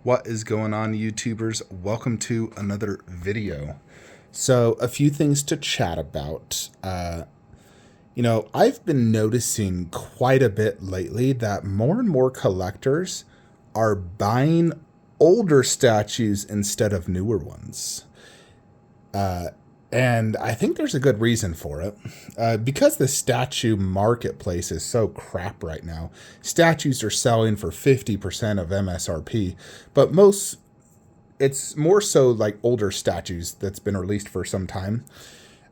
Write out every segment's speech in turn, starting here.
What is going on, YouTubers? Welcome to another video. So, a few things to chat about. I've been noticing quite a bit lately that more and more collectors are buying older statues instead of newer ones. And I think there's a good reason for it. Because the statue marketplace is so crap right now, statues are selling for 50% of MSRP, but it's more so like older statues that's been released for some time.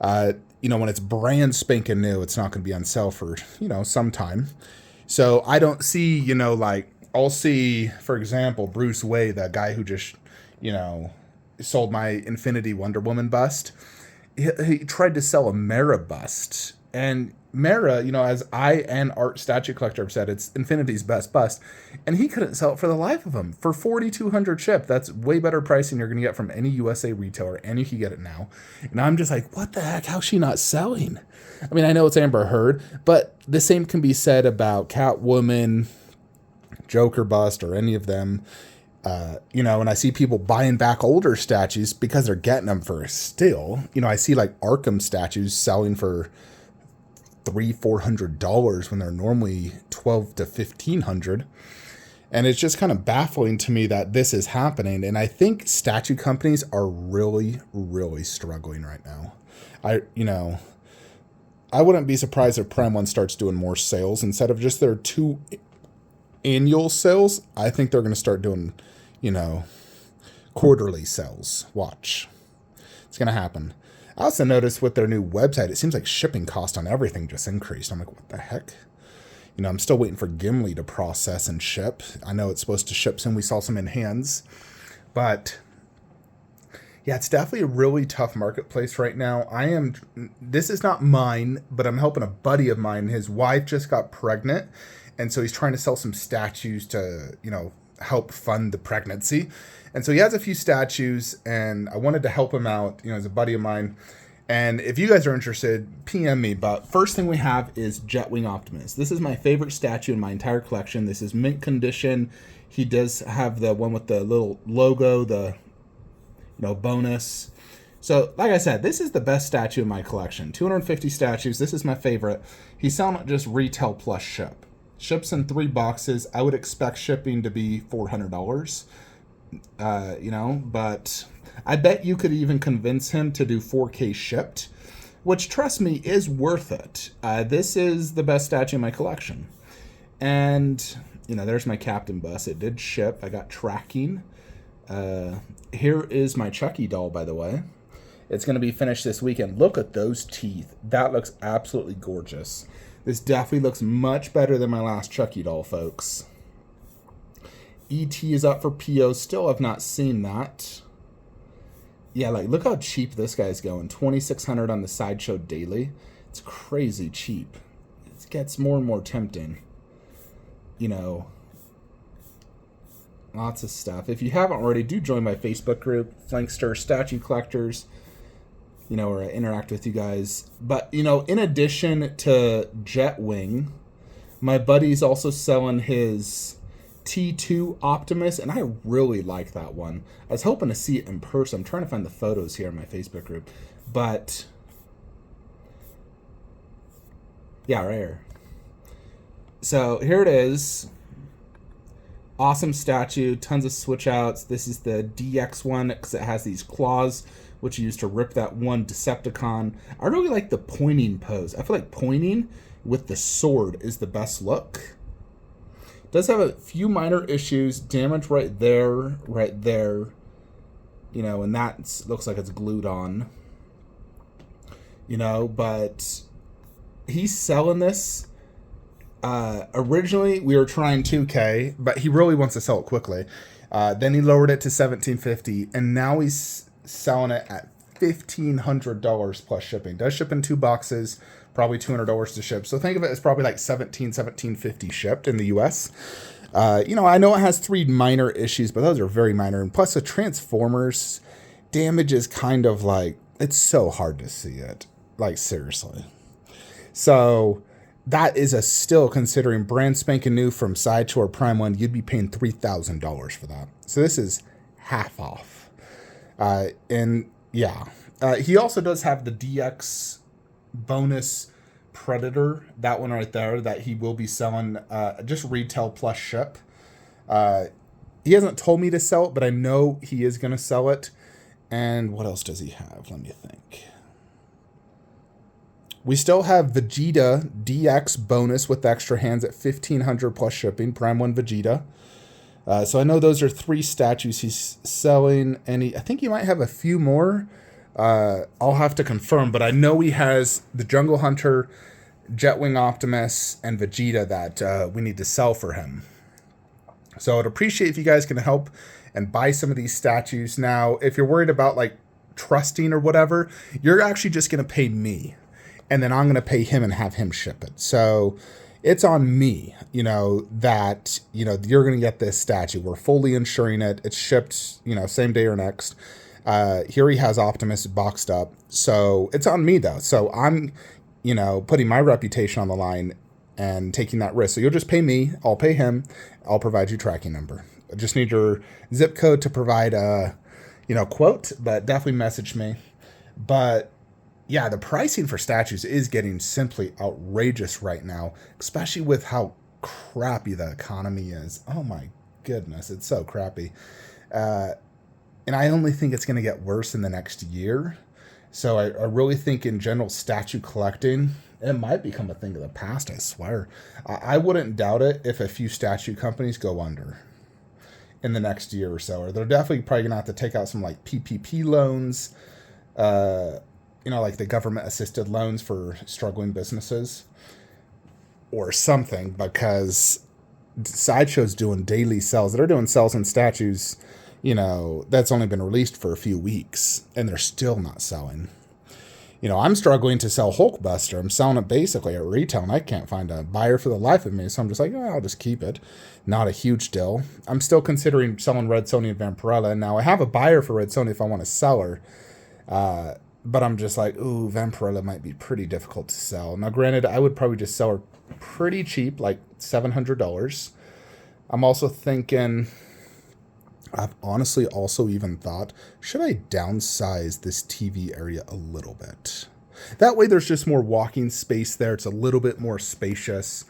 When it's brand spanking new, it's not going to be on sale for, some time. So I don't see, I'll see, for example, Bruce Wayne, the guy who just, you know, sold my Infinity Wonder Woman bust. He tried to sell a Mara bust. And Mara, as I and Art Statue Collector have said, it's Infinity's best bust. And he couldn't sell it for the life of him. For 4,200 shipped. That's way better pricing you're going to get from any USA retailer. And you can get it now. And I'm just like, what the heck? How's she not selling? I mean, I know it's Amber Heard, but the same can be said about Catwoman, Joker bust, or any of them. And I see people buying back older statues because they're getting them for a steal. I see like Arkham statues selling for $300-400 when they're normally $1,200 to $1,500. And it's just kind of baffling to me that this is happening. And I think statue companies are really, really struggling right now. I wouldn't be surprised if Prime One starts doing more sales instead of just their 2 annual sales. I think they're going to start doing, quarterly sales. Watch. It's going to happen. I also noticed with their new website, it seems like shipping cost on everything just increased. I'm like, what the heck? I'm still waiting for Gimli to process and ship. I know it's supposed to ship soon. We saw some in hands. But yeah, it's definitely a really tough marketplace right now. This is not mine, but I'm helping a buddy of mine. His wife just got pregnant. And so he's trying to sell some statues to, help fund the pregnancy. And so he has a few statues, and I wanted to help him out, as a buddy of mine. And if you guys are interested, PM me. But first thing we have is Jetwing Optimus. This is my favorite statue in my entire collection. This is mint condition. He does have the one with the little logo, the, bonus. So, like I said, this is the best statue in my collection. 250 statues. This is my favorite. He's selling it just retail plus ship. Ships in 3 boxes. I would expect shipping to be $400. But I bet you could even convince him to do 4K shipped, which, trust me, is worth it. This is the best statue in my collection. And, there's my Captain bus. It did ship. I got tracking. Here is my Chucky doll, by the way. It's going to be finished this weekend. Look at those teeth. That looks absolutely gorgeous. This definitely looks much better than my last Chucky doll, folks. E.T. is up for PO. Still have not seen that. Yeah, look how cheap this guy's going. $2,600 on the Sideshow Daily. It's crazy cheap. It gets more and more tempting. Lots of stuff. If you haven't already, do join my Facebook group, Flankster Statue Collectors. Where I interact with you guys. But, in addition to Jetwing, my buddy's also selling his T2 Optimus, and I really like that one. I was hoping to see it in person. I'm trying to find the photos here in my Facebook group. But, yeah, right here. So, here it is. Awesome statue, tons of switch outs. This is the DX one because it has these claws, which you use to rip that one Decepticon. I really like the pointing pose. I feel like pointing with the sword is the best look. Does have a few minor issues. Damage right there. And that looks like it's glued on. But he's selling this. Originally, we were trying 2K, but he really wants to sell it quickly. Then he lowered it to $1,750, and now he's selling it at $1,500 plus shipping. Does ship in 2 boxes, probably $200 to ship. So think of it as probably like $1,750 shipped in the US. I know it has 3 minor issues, but those are very minor. And plus the Transformers damage is kind of like, it's so hard to see it. Like, seriously. So that is a still, considering brand spanking new from Sideshow or Prime One, you'd be paying $3,000 for that. So this is half off. And yeah, he also does have the DX bonus Predator, that one right there, that he will be selling just retail plus ship. He hasn't told me to sell it, but I know he is going to sell it. And what else does he have? Let me think. We still have Vegeta DX bonus with extra hands at $1,500 plus shipping. Prime 1 Vegeta. So I know those are 3 statues he's selling. And I think he might have a few more. I'll have to confirm. But I know he has the Jungle Hunter, Jetwing Optimus, and Vegeta that we need to sell for him. So I'd appreciate if you guys can help and buy some of these statues. Now, if you're worried about like trusting or whatever, you're actually just going to pay me. And then I'm going to pay him and have him ship it. So it's on me, that, you're going to get this statue. We're fully insuring it. It's shipped, same day or next. Here he has Optimus boxed up. So it's on me though. So I'm, putting my reputation on the line and taking that risk. So you'll just pay me. I'll pay him. I'll provide you tracking number. I just need your zip code to provide a, quote, but definitely message me. But yeah, the pricing for statues is getting simply outrageous right now, especially with how crappy the economy is. Oh my goodness, it's so crappy. And I only think it's going to get worse in the next year. So I really think in general statue collecting, it might become a thing of the past, I swear. I wouldn't doubt it if a few statue companies go under in the next year or so. Or they're definitely probably going to have to take out some like PPP loans, like the government-assisted loans for struggling businesses or something, because Sideshow's doing daily sales. They're doing sales on statues, that's only been released for a few weeks, and they're still not selling. I'm struggling to sell Hulkbuster. I'm selling it basically at retail, and I can't find a buyer for the life of me, so I'm just like, I'll just keep it. Not a huge deal. I'm still considering selling Red Sonja and Vampirella. Now, I have a buyer for Red Sonja if I want to sell her, but I'm just like, ooh, Vampirella might be pretty difficult to sell. Now, granted, I would probably just sell her pretty cheap, like $700. I'm also thinking, I've honestly also even thought, should I downsize this TV area a little bit? That way there's just more walking space there. It's a little bit more spacious.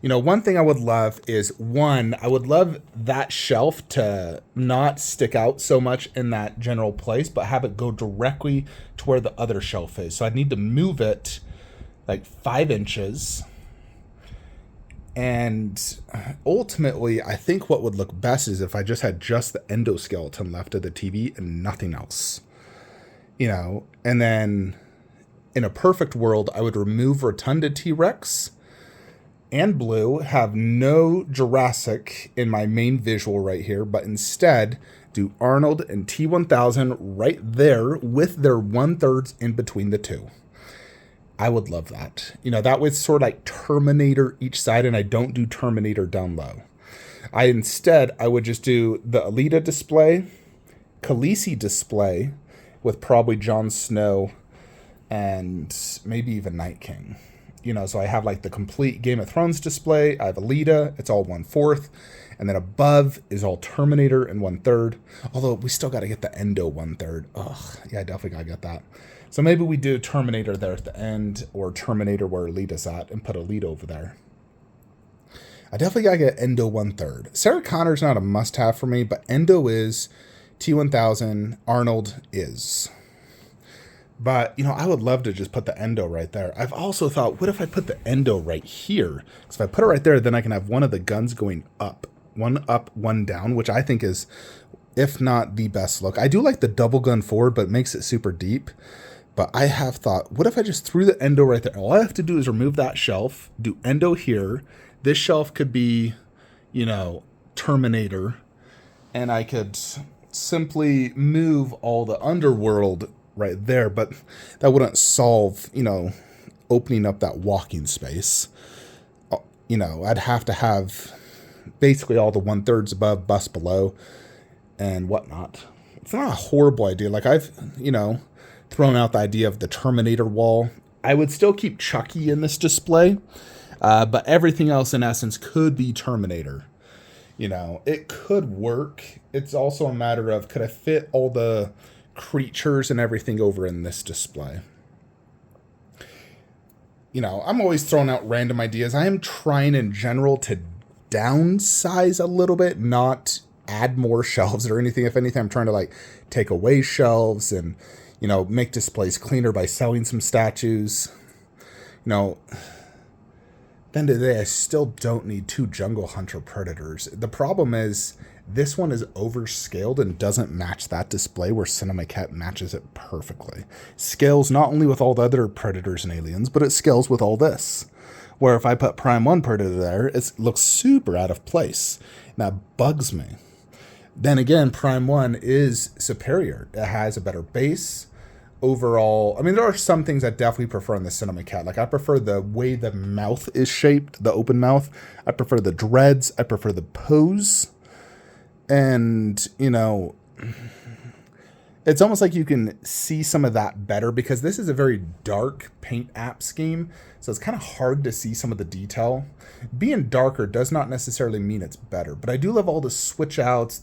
One thing I would love is, I would love that shelf to not stick out so much in that general place, but have it go directly to where the other shelf is. So I'd need to move it like 5 inches. And ultimately, I think what would look best is if I just had just the endoskeleton left of the TV and nothing else. And then in a perfect world, I would remove Rotunda T-Rex and Blue, have no Jurassic in my main visual right here, but instead do Arnold and T-1000 right there with their 1/3 in between the two. I would love that. That was sort of like Terminator each side, and I don't do Terminator down low. I would just do the Alita display, Khaleesi display, with probably Jon Snow and maybe even Night King. So I have like the complete Game of Thrones display. I have Alita, it's all 1/4. And then above is all Terminator and 1/3. Although we still got to get the Endo 1/3. Ugh, yeah, I definitely got to get that. So maybe we do Terminator there at the end, or Terminator where Alita's at, and put Alita over there. I definitely got to get Endo 1/3. Sarah Connor's not a must-have for me, but Endo is, T-1000, Arnold is. But, I would love to just put the Endo right there. I've also thought, what if I put the Endo right here? Because if I put it right there, then I can have one of the guns going up. One up, one down, which I think is, if not the best look. I do like the double gun forward, but it makes it super deep. But I have thought, what if I just threw the Endo right there? All I have to do is remove that shelf, do Endo here. This shelf could be, Terminator. And I could simply move all the Underworld right there, but that wouldn't solve, opening up that walking space. I'd have to have basically all the 1/3 above, bust below, and whatnot. It's not a horrible idea. Like I've, thrown out the idea of the Terminator wall. I would still keep Chucky in this display. But everything else, in essence, could be Terminator. It could work. It's also a matter of, could I fit all the creatures and everything over in this display? I'm always throwing out random ideas. I am trying in general to downsize a little bit, not add more shelves or anything. If anything, I'm trying to take away shelves and, make displays cleaner by selling some statues. Then today, I still don't need 2 Jungle Hunter Predators. The problem is, this one is overscaled and doesn't match that display where Cinemacat matches it perfectly. Scales not only with all the other Predators and Aliens, but it scales with all this. Where if I put Prime 1 Predator there, it looks super out of place. And that bugs me. Then again, Prime 1 is superior. It has a better base. Overall, there are some things I definitely prefer in the Cinemacat. I prefer the way the mouth is shaped, the open mouth. I prefer the dreads. I prefer the pose. And, it's almost like you can see some of that better because this is a very dark paint app scheme. So it's kind of hard to see some of the detail. Being darker does not necessarily mean it's better, but I do love all the switch outs,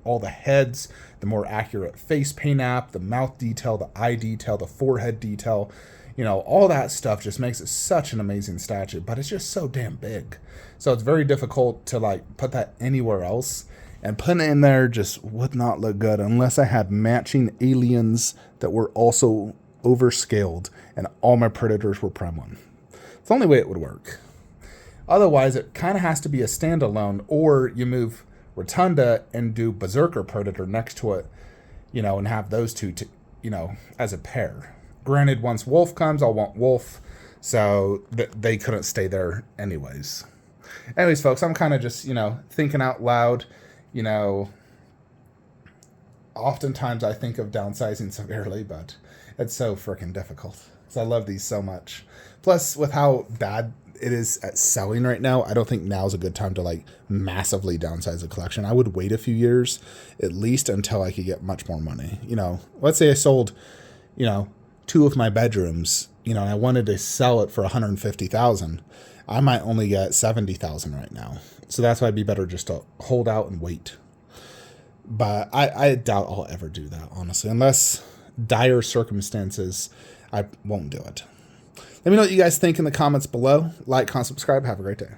all the heads, the more accurate face paint app, the mouth detail, the eye detail, the forehead detail, all that stuff just makes it such an amazing statue, but it's just so damn big. So it's very difficult to put that anywhere else, and putting it in there just would not look good unless I had matching aliens that were also overscaled and all my Predators were Prime 1. It's the only way it would work. Otherwise, it kind of has to be a standalone, or you move Rotunda and do Berserker Predator next to it, and have those two, as a pair. Granted, once Wolf comes, I'll want Wolf, so they couldn't stay there anyways. Anyways, folks, I'm kind of just, thinking out loud. Oftentimes I think of downsizing severely, but it's so freaking difficult. So I love these so much. Plus, with how bad it is at selling right now, I don't think now's a good time to massively downsize the collection. I would wait a few years at least until I could get much more money. Let's say I sold, 2 of my bedrooms, and I wanted to sell it for $150,000. I might only get $70,000 right now. So that's why it'd be better just to hold out and wait. But I doubt I'll ever do that, honestly. Unless dire circumstances, I won't do it. Let me know what you guys think in the comments below. Like, comment, subscribe. Have a great day.